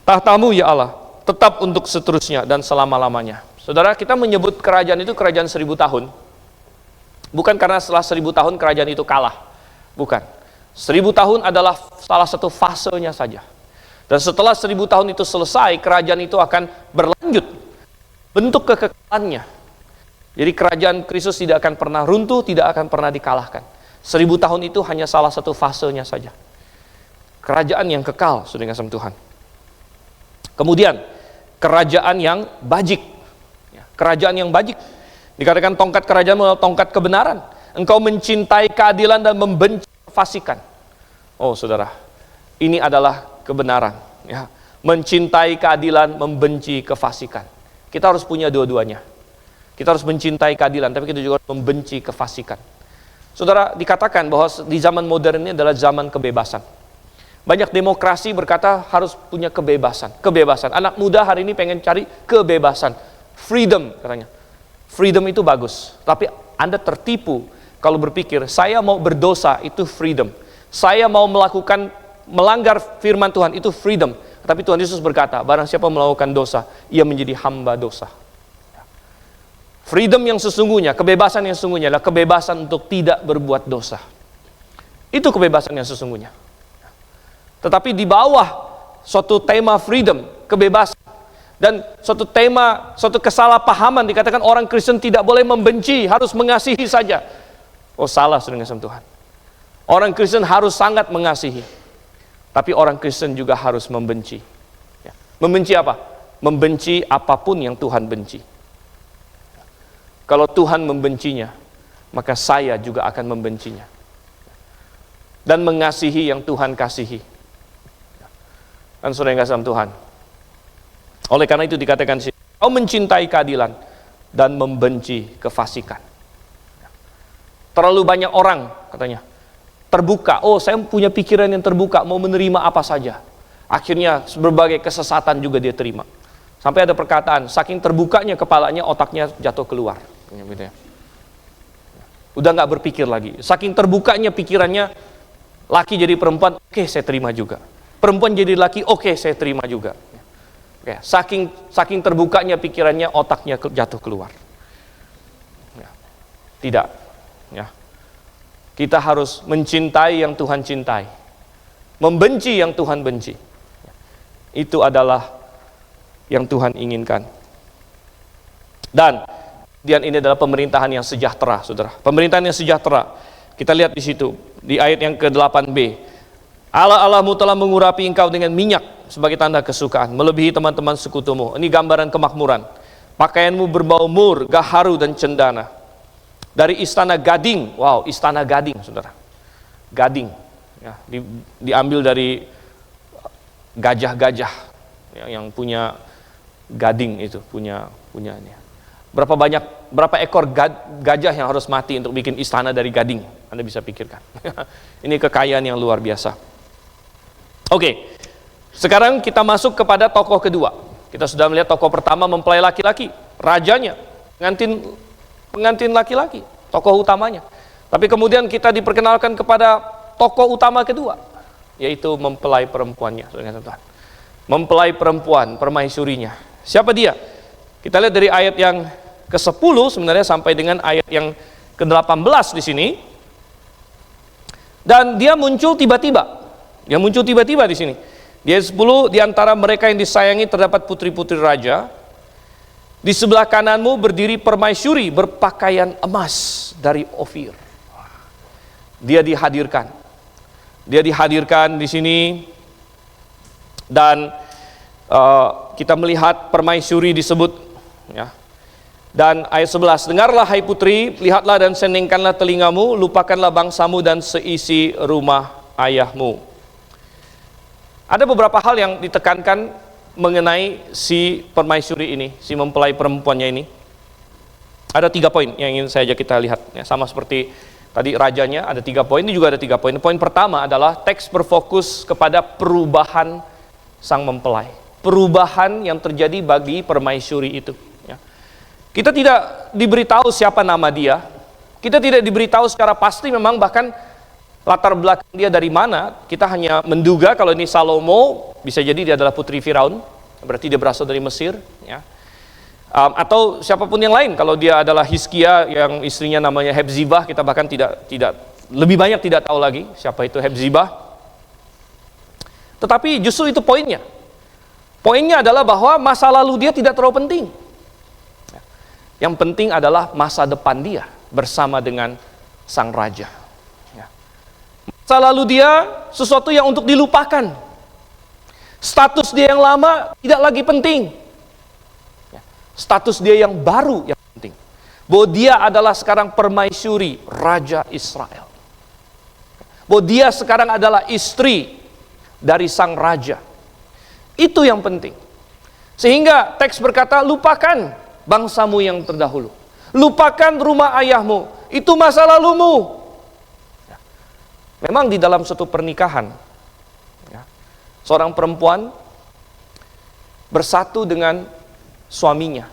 Tahtamu ya Allah, tetap untuk seterusnya dan selama-lamanya. Saudara, kita menyebut kerajaan itu kerajaan 1000 tahun. Bukan karena setelah 1000 tahun kerajaan itu kalah. Bukan. 1000 tahun adalah salah satu fasenya saja. Dan setelah 1000 tahun itu selesai, kerajaan itu akan berlanjut. Bentuk kekekalannya. Jadi kerajaan Kristus tidak akan pernah runtuh, tidak akan pernah dikalahkan. 1000 tahun itu hanya salah satu fasenya saja. Kerajaan yang kekal, sudah kasih Tuhan. Kemudian, kerajaan yang bajik. Kerajaan yang bajik. Dikatakan tongkat kerajaan adalah tongkat kebenaran. Engkau mencintai keadilan dan membenci kefasikan. Oh saudara, ini adalah kebenaran. Ya. Mencintai keadilan, membenci kefasikan. Kita harus punya dua-duanya. Kita harus mencintai keadilan, tapi kita juga harus membenci kefasikan. Saudara, dikatakan bahwa di zaman modern ini adalah zaman kebebasan. Banyak demokrasi berkata harus punya kebebasan. Kebebasan. Anak muda hari ini pengen cari kebebasan. Freedom katanya. Freedom itu bagus, tapi Anda tertipu kalau berpikir, saya mau berdosa, itu freedom. Saya mau melanggar firman Tuhan, itu freedom. Tapi Tuhan Yesus berkata, barang siapa melakukan dosa, ia menjadi hamba dosa. freedom yang sesungguhnya, kebebasan yang sesungguhnya adalah kebebasan untuk tidak berbuat dosa. Itu kebebasan yang sesungguhnya. Tetapi di bawah suatu tema freedom, kebebasan, dan suatu tema, suatu kesalahpahaman dikatakan orang Kristen tidak boleh membenci, harus mengasihi saja. Oh, salah dengan Tuhan. Orang Kristen harus sangat mengasihi. Tapi orang Kristen juga harus membenci. Ya. Membenci apa? Membenci apapun yang Tuhan benci. Kalau Tuhan membencinya, maka saya juga akan membencinya. Dan mengasihi yang Tuhan kasihi. Dan saudara yang kasih dalam Tuhan. Oleh karena itu dikatakan, kau mencintai keadilan dan membenci kefasikan. Terlalu banyak orang, katanya, terbuka. Oh, saya punya pikiran yang terbuka, mau menerima apa saja. Akhirnya berbagai kesesatan juga dia terima. Sampai ada perkataan, saking terbukanya kepalanya, otaknya jatuh keluar. Gitu ya. Udah nggak berpikir lagi. Saking terbukanya pikirannya, laki jadi perempuan, oke, saya terima juga. Perempuan jadi laki, oke, saya terima juga. Ya, saking terbukanya pikirannya, otaknya jatuh keluar. Ya, tidak. Ya. Kita harus mencintai yang Tuhan cintai, membenci yang Tuhan benci. Itu adalah yang Tuhan inginkan. Dan ini adalah pemerintahan yang sejahtera, saudara. Pemerintahan yang sejahtera. Kita lihat di situ di ayat yang ke-8b. Allah-Allahmu telah mengurapi engkau dengan minyak sebagai tanda kesukaan, melebihi teman-teman sekutumu. Ini gambaran kemakmuran. Pakaianmu berbau mur, gaharu dan cendana. Dari istana gading, wow, istana gading, saudara. Gading, ya, diambil dari gajah-gajah ya, yang punya gading itu, punyanya. Berapa ekor gajah yang harus mati untuk bikin istana dari gading? Anda bisa pikirkan. Ini kekayaan yang luar biasa. Oke, sekarang kita masuk kepada tokoh kedua. Kita sudah melihat tokoh pertama mempelai laki-laki, rajanya, pengantin laki-laki, tokoh utamanya. Tapi kemudian kita diperkenalkan kepada tokoh utama kedua, yaitu mempelai perempuannya. Mempelai perempuan, permaisurinya. Siapa dia? Kita lihat dari ayat yang ke-10 sebenarnya sampai dengan ayat yang ke-18 di sini. Dan dia muncul tiba-tiba. Dia muncul tiba-tiba di sini. Di ayat 10, di antara mereka yang disayangi terdapat putri-putri raja. Di sebelah kananmu berdiri permaisuri berpakaian emas dari Ofir. Dia dihadirkan. Dia dihadirkan di sini. Dan kita melihat permaisuri disebut, ya. Dan ayat 11, dengarlah hai putri, lihatlah dan senengkanlah telingamu, lupakanlah bangsamu dan seisi rumah ayahmu. Ada beberapa hal yang ditekankan mengenai si permaisuri ini, si mempelai perempuannya ini. Ada 3 poin yang ingin saya ajak kita lihat, ya, sama seperti tadi rajanya ada 3 poin, ini juga ada 3 poin. Poin pertama adalah teks berfokus kepada perubahan sang mempelai, perubahan yang terjadi bagi permaisuri itu. Ya. Kita tidak diberitahu siapa nama dia, kita tidak diberitahu secara pasti memang bahkan latar belakang dia dari mana. Kita hanya menduga kalau ini Salomo, bisa jadi dia adalah putri Firaun, berarti dia berasal dari Mesir, ya. Atau siapapun yang lain, kalau dia adalah Hizkia yang istrinya namanya Hepzibah, kita bahkan tidak lebih banyak tidak tahu lagi siapa itu Hepzibah. Tetapi justru itu poinnya. Poinnya adalah bahwa masa lalu dia tidak terlalu penting. Yang penting adalah masa depan dia bersama dengan sang raja. Masa lalu dia sesuatu yang untuk dilupakan. Status dia yang lama tidak lagi penting. Status dia yang baru yang penting. Bahwa dia adalah sekarang permaisuri Raja Israel. Bahwa dia sekarang adalah istri dari sang raja. Itu yang penting. Sehingga teks berkata, lupakan bangsamu yang terdahulu. Lupakan rumah ayahmu. Itu masa lalumu. Memang di dalam suatu pernikahan, ya, seorang perempuan bersatu dengan suaminya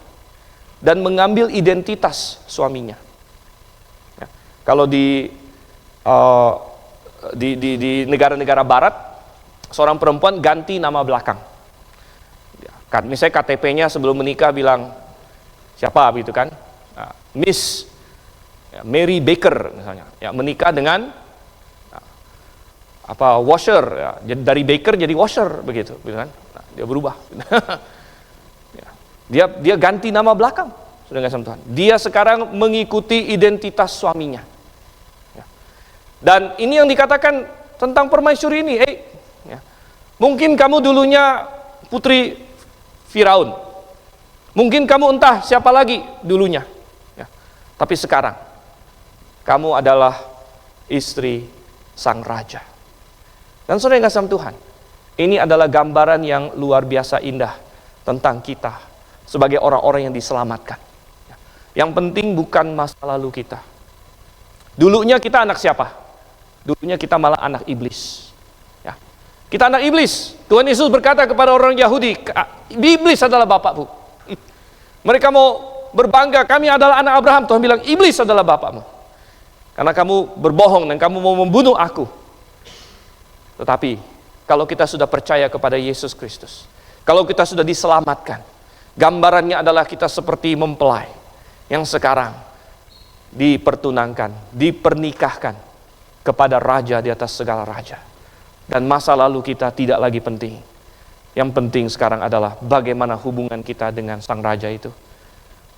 dan mengambil identitas suaminya. Ya, kalau di negara-negara Barat, seorang perempuan ganti nama belakang. Ya, kan, misalnya KTP-nya sebelum menikah bilang siapa gitu kan, Miss Mary Baker misalnya, menikah dengan washer, dari baker jadi washer begitu kan? Dia berubah. Dia ganti nama belakang, sudah nggak sama Tuhan. Dia sekarang mengikuti identitas suaminya. Dan ini yang dikatakan tentang permaisuri ini. Mungkin kamu dulunya putri Firaun, mungkin kamu entah siapa lagi dulunya, tapi sekarang kamu adalah istri sang raja. Dan saudara yang kasih Tuhan, ini adalah gambaran yang luar biasa indah tentang kita sebagai orang-orang yang diselamatkan. Yang penting bukan masa lalu kita. Dulunya kita anak siapa? Dulunya kita malah anak iblis. Kita anak iblis. Tuhan Yesus berkata kepada orang Yahudi, iblis adalah bapakmu. Mereka mau berbangga, kami adalah anak Abraham. Tuhan bilang, iblis adalah bapakmu. Karena kamu berbohong dan kamu mau membunuh aku. Tetapi kalau kita sudah percaya kepada Yesus Kristus, kalau kita sudah diselamatkan, gambarannya adalah kita seperti mempelai yang sekarang dipertunangkan, dipernikahkan kepada raja di atas segala raja. Dan masa lalu kita tidak lagi penting. Yang penting sekarang adalah bagaimana hubungan kita dengan sang raja itu.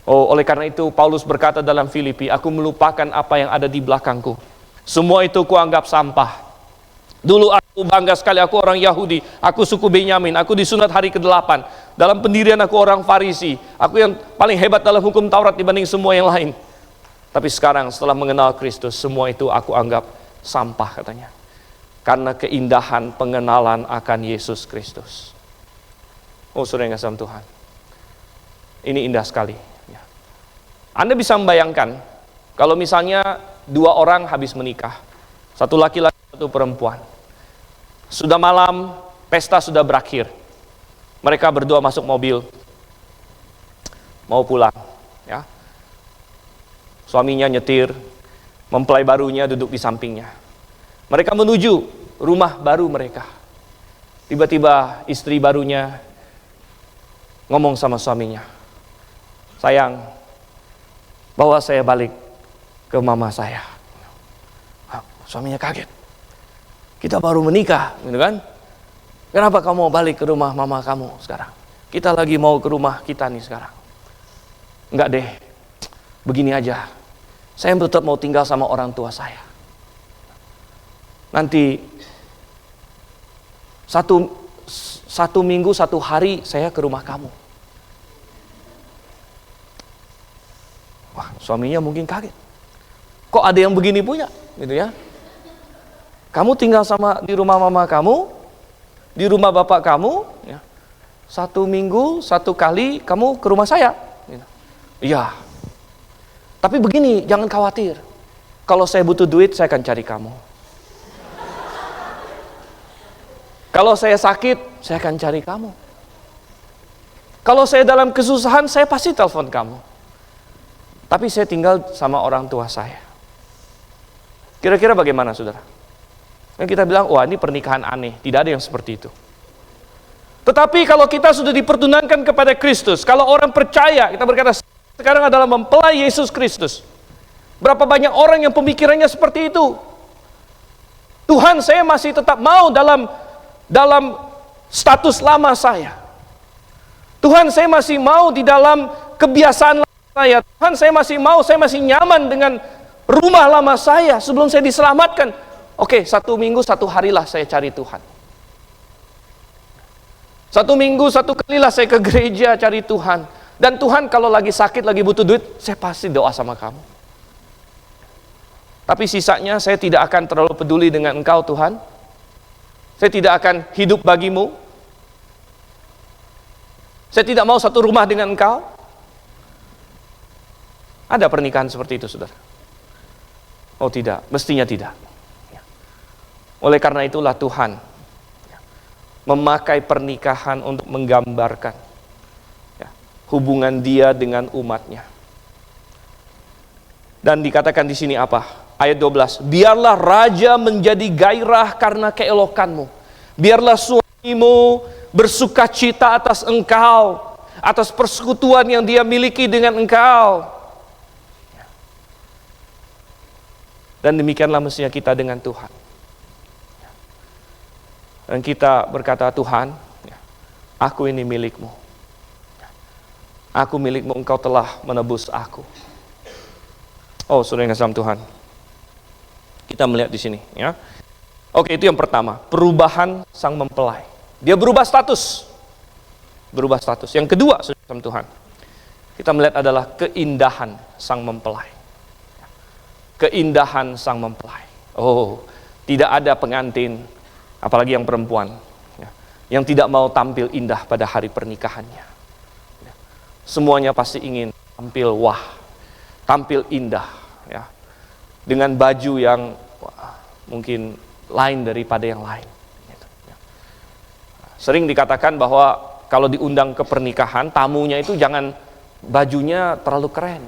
Oleh karena itu Paulus berkata dalam Filipi, aku melupakan apa yang ada di belakangku. Semua itu kuanggap sampah. Dulu aku bangga sekali, aku orang Yahudi, aku suku Benyamin, aku disunat hari ke-8. Dalam pendirian aku orang Farisi, aku yang paling hebat dalam hukum Taurat dibanding semua yang lain. Tapi sekarang setelah mengenal Kristus, semua itu aku anggap sampah katanya. Karena keindahan pengenalan akan Yesus Kristus. Saudara yang kasih Tuhan, ini indah sekali. Anda bisa membayangkan, kalau misalnya 2 orang habis menikah, satu laki-laki, satu perempuan. Sudah malam, pesta sudah berakhir. Mereka berdua masuk mobil, mau pulang. Suaminya nyetir, mempelai barunya duduk di sampingnya. Mereka menuju rumah baru mereka. Tiba-tiba istri barunya ngomong sama suaminya, sayang, bawa saya balik ke mama saya. Suaminya kaget. Kita baru menikah, gitu kan? Kenapa kamu mau balik ke rumah mama kamu sekarang? Kita lagi mau ke rumah kita nih sekarang. Enggak deh, begini aja. Saya tetap mau tinggal sama orang tua saya. Nanti satu minggu, 1 hari saya ke rumah kamu. Wah, suaminya mungkin kaget. Kok ada yang begini punya, gitu ya? Kamu tinggal di rumah mama kamu, di rumah bapak kamu, 1 minggu 1 kali kamu ke rumah saya. Iya. Tapi begini, jangan khawatir. Kalau saya butuh duit, saya akan cari kamu. Kalau saya sakit, saya akan cari kamu. Kalau saya dalam kesusahan, saya pasti telepon kamu. Tapi saya tinggal sama orang tua saya. Kira-kira bagaimana, saudara? Dan kita bilang, wah ini pernikahan aneh. Tidak ada yang seperti itu. Tetapi kalau kita sudah dipertunangkan kepada Kristus, kalau orang percaya, kita berkata, sekarang adalah mempelai Yesus Kristus. Berapa banyak orang yang pemikirannya seperti itu? Tuhan, saya masih tetap mau dalam status lama saya. Tuhan, saya masih mau di dalam kebiasaan lama saya. Tuhan, saya masih nyaman dengan rumah lama saya sebelum saya diselamatkan. Oke, 1 minggu 1 harilah saya cari Tuhan. 1 minggu 1 kalilah saya ke gereja cari Tuhan. Dan Tuhan kalau lagi sakit, lagi butuh duit, saya pasti doa sama kamu. Tapi sisanya saya tidak akan terlalu peduli dengan engkau Tuhan. Saya tidak akan hidup bagimu. Saya tidak mau satu rumah dengan engkau. Ada pernikahan seperti itu, saudara? Oh tidak, mestinya tidak. Oleh karena itulah Tuhan memakai pernikahan untuk menggambarkan hubungan Dia dengan umatnya. Dan dikatakan di sini apa? Ayat 12. Biarlah raja menjadi gairah karena keelokanmu. Biarlah suamimu bersukacita atas engkau, atas persekutuan yang dia miliki dengan engkau. Dan demikianlah mestinya kita dengan Tuhan. Dan kita berkata, Tuhan, aku ini milik-Mu. Aku milik-Mu, Engkau telah menebus aku. Oh, saudara yang kasih Tuhan. Kita melihat di sini, ya. Oke, itu yang pertama, perubahan sang mempelai. Dia berubah status. Berubah status. Yang kedua, saudara Tuhan, kita melihat adalah keindahan sang mempelai. Keindahan sang mempelai. Oh, tidak ada pengantin, apalagi yang perempuan, ya, yang tidak mau tampil indah pada hari pernikahannya. Ya. Semuanya pasti ingin tampil wah, tampil indah, ya, dengan baju yang mungkin lain daripada yang lain. Gitu, ya. Sering dikatakan bahwa kalau diundang ke pernikahan, tamunya itu jangan bajunya terlalu keren,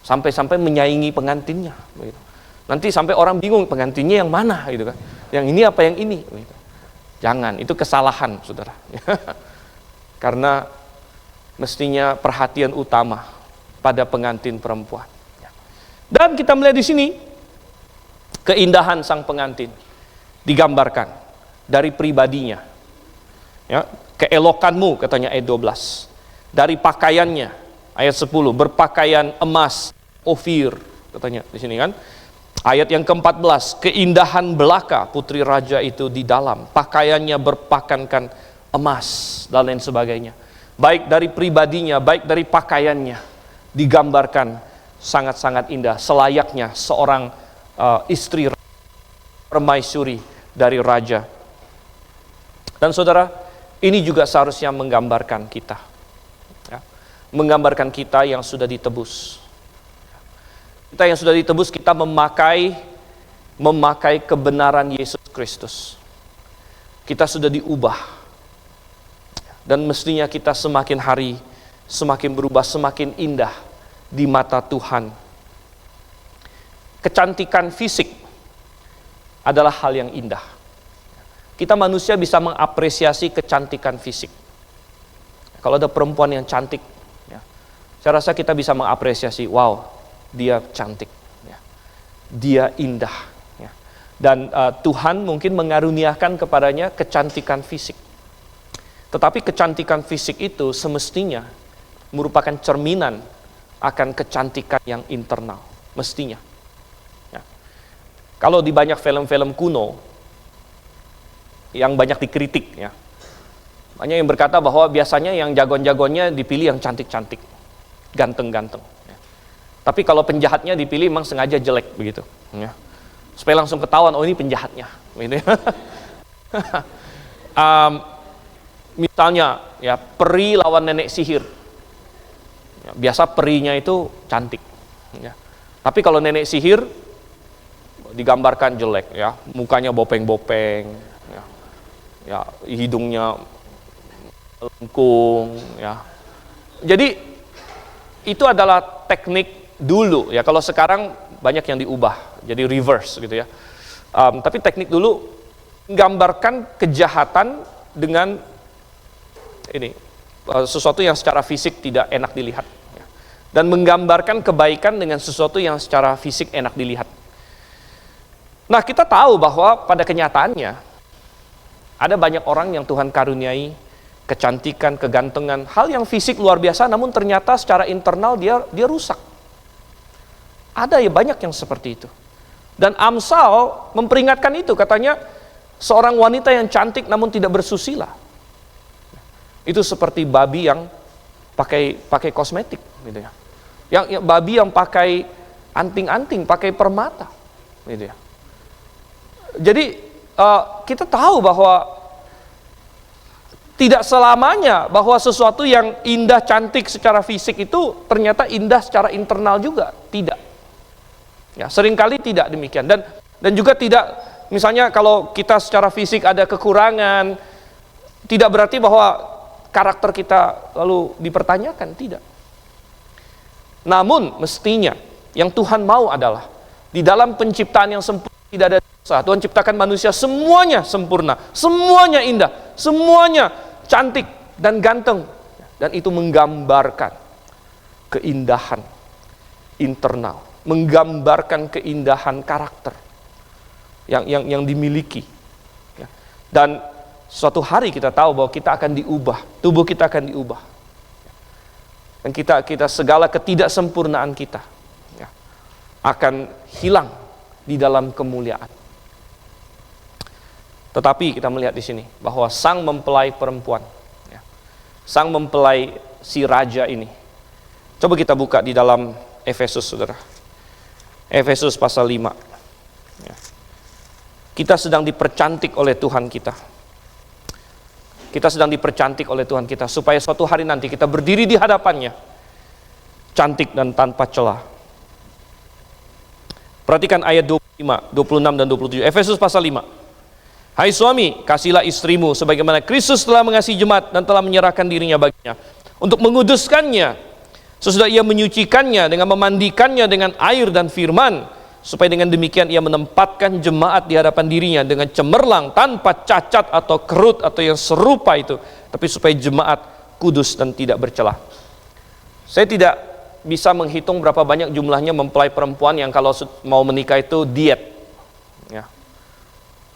sampai-sampai menyaingi pengantinnya. Begitu. Nanti sampai orang bingung pengantinnya yang mana, gitu kan? Yang ini apa yang ini? Begitu. Jangan, itu kesalahan, saudara. Karena mestinya perhatian utama pada pengantin perempuan. Dan kita melihat di sini keindahan sang pengantin digambarkan dari pribadinya. Ya, keelokanmu, katanya ayat 12. Dari pakaiannya, ayat 10, berpakaian emas, Ofir, katanya di sini kan. Ayat yang ke-14, keindahan belaka putri raja itu di dalam, pakaiannya berpakankan emas, dan lain sebagainya. Baik dari pribadinya, baik dari pakaiannya, digambarkan sangat-sangat indah, selayaknya seorang istri permaisuri dari raja. Dan saudara, ini juga seharusnya menggambarkan kita, ya, menggambarkan kita yang sudah ditebus. Kita yang sudah ditebus, kita memakai kebenaran Yesus Kristus. Kita sudah diubah. Dan mestinya kita semakin hari, semakin berubah, semakin indah di mata Tuhan. Kecantikan fisik adalah hal yang indah. Kita manusia bisa mengapresiasi kecantikan fisik. Kalau ada perempuan yang cantik, ya, saya rasa kita bisa mengapresiasi, wow, dia cantik, ya, dia indah, ya. Dan Tuhan mungkin mengaruniakan kepadanya kecantikan fisik. Tetapi kecantikan fisik itu semestinya merupakan cerminan akan kecantikan yang internal, mestinya. Ya. Kalau di banyak film-film kuno yang banyak dikritik, ya, banyak yang berkata bahwa biasanya yang jagoan-jagoannya dipilih yang cantik-cantik, ganteng-ganteng. Tapi kalau penjahatnya dipilih memang sengaja jelek begitu, ya. Supaya langsung ketahuan, oh ini penjahatnya, gitu ya. Misalnya, ya, peri lawan nenek sihir. Ya, biasa perinya itu cantik, ya. Tapi kalau nenek sihir digambarkan jelek, ya, mukanya bopeng-bopeng, ya, hidungnya lengkung, ya. Jadi itu adalah teknik dulu, ya. Kalau sekarang banyak yang diubah jadi reverse gitu, ya. Tapi teknik dulu menggambarkan kejahatan dengan ini sesuatu yang secara fisik tidak enak dilihat, ya. Dan menggambarkan kebaikan dengan sesuatu yang secara fisik enak dilihat. Nah, kita tahu bahwa pada kenyataannya ada banyak orang yang Tuhan karuniai kecantikan, kegantengan, hal yang fisik luar biasa, namun ternyata secara internal dia rusak. Ada ya banyak yang seperti itu. Dan Amsal memperingatkan itu, katanya seorang wanita yang cantik namun tidak bersusila, itu seperti babi yang pakai kosmetik, gitu ya. Yang babi yang pakai anting-anting, pakai permata, gitu ya. Jadi kita tahu bahwa tidak selamanya bahwa sesuatu yang indah cantik secara fisik itu ternyata indah secara internal juga, tidak. Ya, seringkali tidak demikian. Dan juga tidak, misalnya kalau kita secara fisik ada kekurangan, tidak berarti bahwa karakter kita lalu dipertanyakan, tidak. Namun mestinya yang Tuhan mau adalah di dalam penciptaan yang sempurna tidak ada dosa. Tuhan ciptakan manusia semuanya sempurna, semuanya indah, semuanya cantik dan ganteng, dan itu menggambarkan keindahan internal menggambarkan keindahan karakter yang dimiliki. Ya. Dan suatu hari kita tahu bahwa kita akan diubah, tubuh kita akan diubah. Dan kita segala ketidaksempurnaan kita ya, akan hilang di dalam kemuliaan. Tetapi kita melihat di sini bahwa sang mempelai perempuan, ya, sang mempelai si raja ini. Coba kita buka di dalam Efesus, saudara. Efesus pasal 5. Ya. Kita sedang dipercantik oleh Tuhan kita. Kita sedang dipercantik oleh Tuhan kita supaya suatu hari nanti kita berdiri di hadapannya cantik dan tanpa celah. Perhatikan ayat 25, 26 dan 27. Efesus pasal 5. Hai suami, kasihlah istrimu sebagaimana Kristus telah mengasihi jemaat dan telah menyerahkan dirinya baginya untuk menguduskannya sesudah ia menyucikannya dengan memandikannya dengan air dan firman, supaya dengan demikian ia menempatkan jemaat di hadapan dirinya dengan cemerlang, tanpa cacat atau kerut atau yang serupa itu, tapi supaya jemaat kudus dan tidak bercelah. Saya tidak bisa menghitung berapa banyak jumlahnya mempelai perempuan yang kalau mau menikah itu diet. Ya.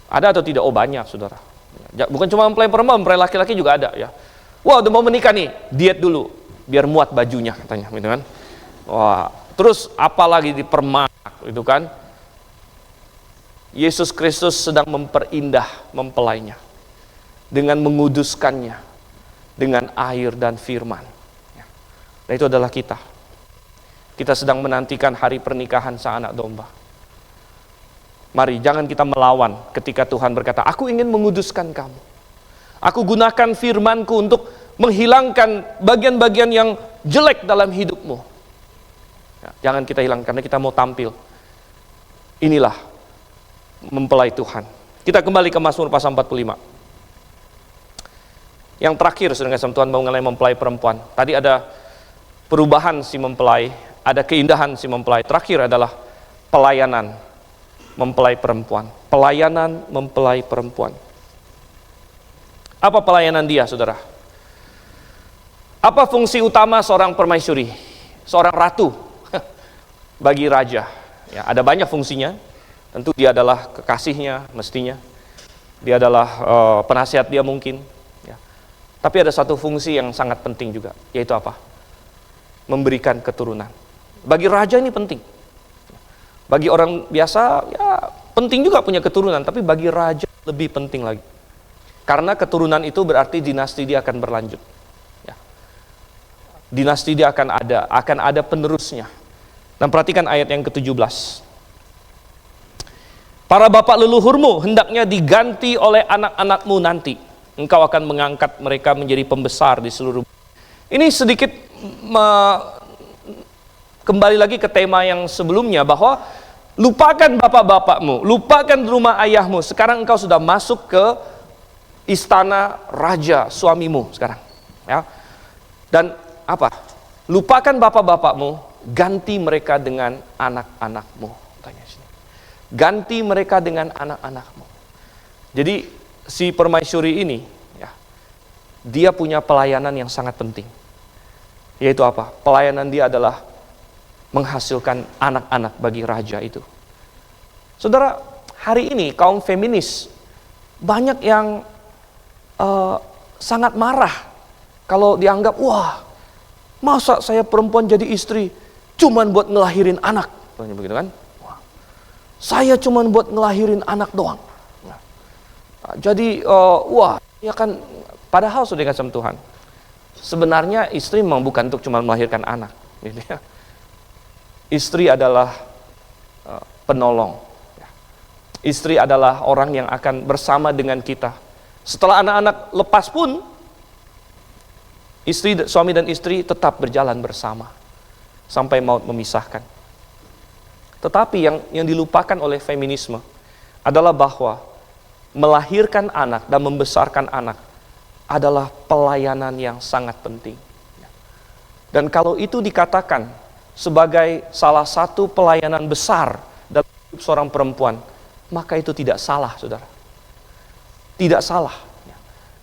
Ada atau tidak? Oh banyak, saudara. Ya, bukan cuma mempelai perempuan, mempelai laki-laki juga ada. Ya. Wah, udah mau menikah nih, diet dulu, biar muat bajunya katanya, gitu kan? Wah, terus apalagi dipermak, itu kan? Yesus Kristus sedang memperindah mempelainya dengan menguduskannya dengan air dan firman. Nah, itu adalah kita. Kita sedang menantikan hari pernikahan sang anak domba. Mari, jangan kita melawan ketika Tuhan berkata, aku ingin menguduskan kamu. Aku gunakan firmanku untuk menghilangkan bagian-bagian yang jelek dalam hidupmu. Ya, jangan kita hilang karena kita mau tampil. Inilah mempelai Tuhan. Kita kembali ke Mazmur pasal 45. Yang terakhir, saudara kasih Tuhan, mengenai mempelai perempuan. Tadi ada perubahan si mempelai, ada keindahan si mempelai. Terakhir adalah pelayanan mempelai perempuan. Pelayanan mempelai perempuan. Apa pelayanan dia, saudara? Apa fungsi utama seorang permaisuri, seorang ratu bagi raja? Ya, ada banyak fungsinya. Tentu dia adalah kekasihnya, mestinya. Dia adalah penasihat dia mungkin. Ya. Tapi ada satu fungsi yang sangat penting juga, yaitu apa? Memberikan keturunan. Bagi raja ini penting. Bagi orang biasa, ya penting juga punya keturunan, tapi bagi raja lebih penting lagi. Karena keturunan itu berarti dinasti dia akan berlanjut. Ya. Dinasti dia akan ada penerusnya. Dan perhatikan ayat yang ke-17. Para bapak leluhurmu hendaknya diganti oleh anak-anakmu nanti. Engkau akan mengangkat mereka menjadi pembesar di seluruh. Ini sedikit kembali lagi ke tema yang sebelumnya, bahwa lupakan bapak-bapakmu, lupakan rumah ayahmu. Sekarang engkau sudah masuk ke istana raja suamimu sekarang. Ya. Dan apa? Lupakan bapak-bapakmu, ganti mereka dengan anak-anakmu. Tanya sini. Ganti mereka dengan anak-anakmu. Jadi si permaisuri ini, ya, dia punya pelayanan yang sangat penting. Yaitu apa? Pelayanan dia adalah menghasilkan anak-anak bagi raja itu. Saudara, hari ini kaum feminis banyak yang sangat marah kalau dianggap, wah, masa saya perempuan jadi istri cuman buat ngelahirin anak, begitu kan? Wah, saya cuman buat ngelahirin anak doang. Nah, jadi, wah, ya kan, padahal sudah dikasih Tuhan. Sebenarnya istri memang bukan untuk cuma melahirkan anak, gitu ya. Istri adalah penolong. Istri adalah orang yang akan bersama dengan kita. Setelah anak-anak lepas pun, suami dan istri tetap berjalan bersama sampai maut memisahkan. Tetapi yang dilupakan oleh feminisme adalah bahwa melahirkan anak dan membesarkan anak adalah pelayanan yang sangat penting. Dan kalau itu dikatakan sebagai salah satu pelayanan besar dalam hidup seorang perempuan, maka itu tidak salah, saudara. Tidak salah.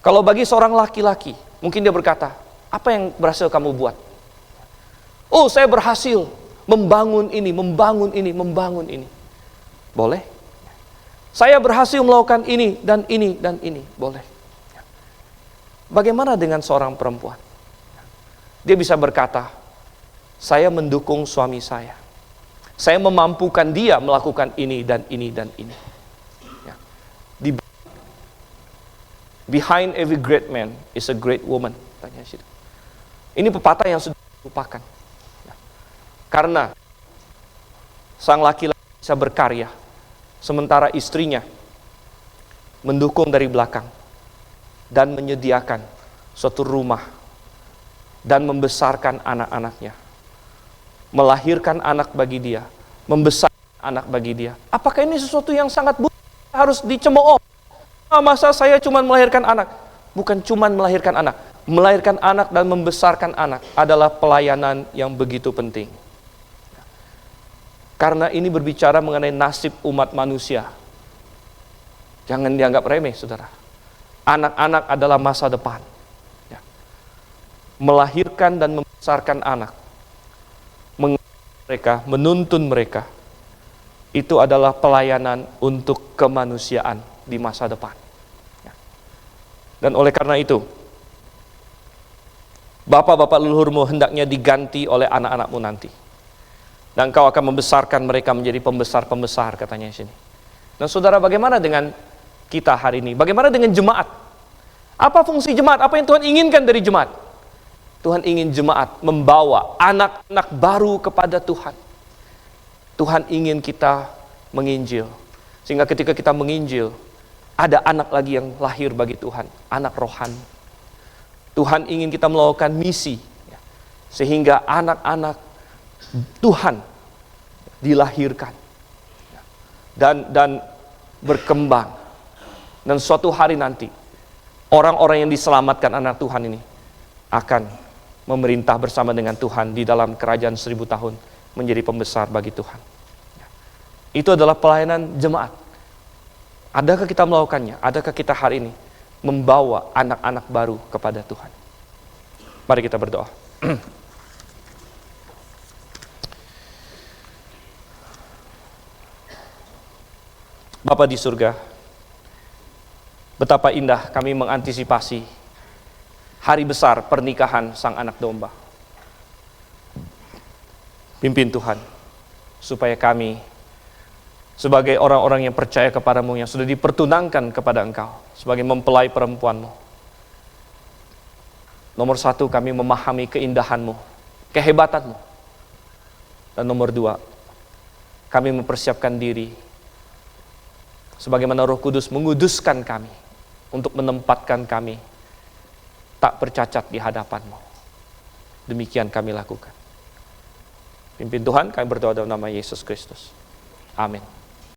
Kalau bagi seorang laki-laki, mungkin dia berkata, apa yang berhasil kamu buat? Oh, saya berhasil membangun ini, membangun ini, membangun ini. Boleh? Saya berhasil melakukan ini dan ini dan ini. Boleh. Bagaimana dengan seorang perempuan? Dia bisa berkata, saya mendukung suami saya. Saya memampukan dia melakukan ini dan ini dan ini. Behind every great man is a great woman. Ini pepatah yang sudah dilupakan. Karena sang laki-laki bisa berkarya, sementara istrinya mendukung dari belakang dan menyediakan suatu rumah dan membesarkan anak-anaknya, melahirkan anak bagi dia, membesarkan anak bagi dia. Apakah ini sesuatu yang sangat buruk harus dicemooh? Masa saya cuma melahirkan anak? Bukan cuma melahirkan anak. Melahirkan anak dan membesarkan anak adalah pelayanan yang begitu penting. Karena ini berbicara mengenai nasib umat manusia. Jangan dianggap remeh, saudara. Anak-anak adalah masa depan. Melahirkan dan membesarkan anak, mereka, menuntun mereka, itu adalah pelayanan untuk kemanusiaan di masa depan. Dan oleh karena itu, bapak-bapak leluhurmu hendaknya diganti oleh anak-anakmu nanti. Dan kau akan membesarkan mereka menjadi pembesar-pembesar, katanya di sini. Dan saudara, bagaimana dengan kita hari ini? Bagaimana dengan jemaat? Apa fungsi jemaat? Apa yang Tuhan inginkan dari jemaat? Tuhan ingin jemaat membawa anak-anak baru kepada Tuhan. Tuhan ingin kita menginjil. Sehingga ketika kita menginjil, ada anak lagi yang lahir bagi Tuhan, anak rohani. Tuhan ingin kita melakukan misi, sehingga anak-anak Tuhan dilahirkan dan berkembang. Dan suatu hari nanti, orang-orang yang diselamatkan anak Tuhan ini akan memerintah bersama dengan Tuhan di dalam kerajaan 1000 tahun, menjadi pembesar bagi Tuhan. Itu adalah pelayanan jemaat. Adakah kita melakukannya? Adakah kita hari ini membawa anak-anak baru kepada Tuhan? Mari kita berdoa. Bapa di surga, betapa indah kami mengantisipasi hari besar pernikahan sang anak domba. Pimpin Tuhan, supaya kami sebagai orang-orang yang percaya kepadamu, yang sudah dipertunangkan kepada Engkau, sebagai mempelai perempuanmu. Nomor 1, kami memahami keindahanmu, kehebatanmu. Dan nomor 2, kami mempersiapkan diri, sebagaimana Roh Kudus menguduskan kami, untuk menempatkan kami tak bercacat di hadapan-Mu. Demikian kami lakukan. Pimpin Tuhan, kami berdoa dalam nama Yesus Kristus. Amin.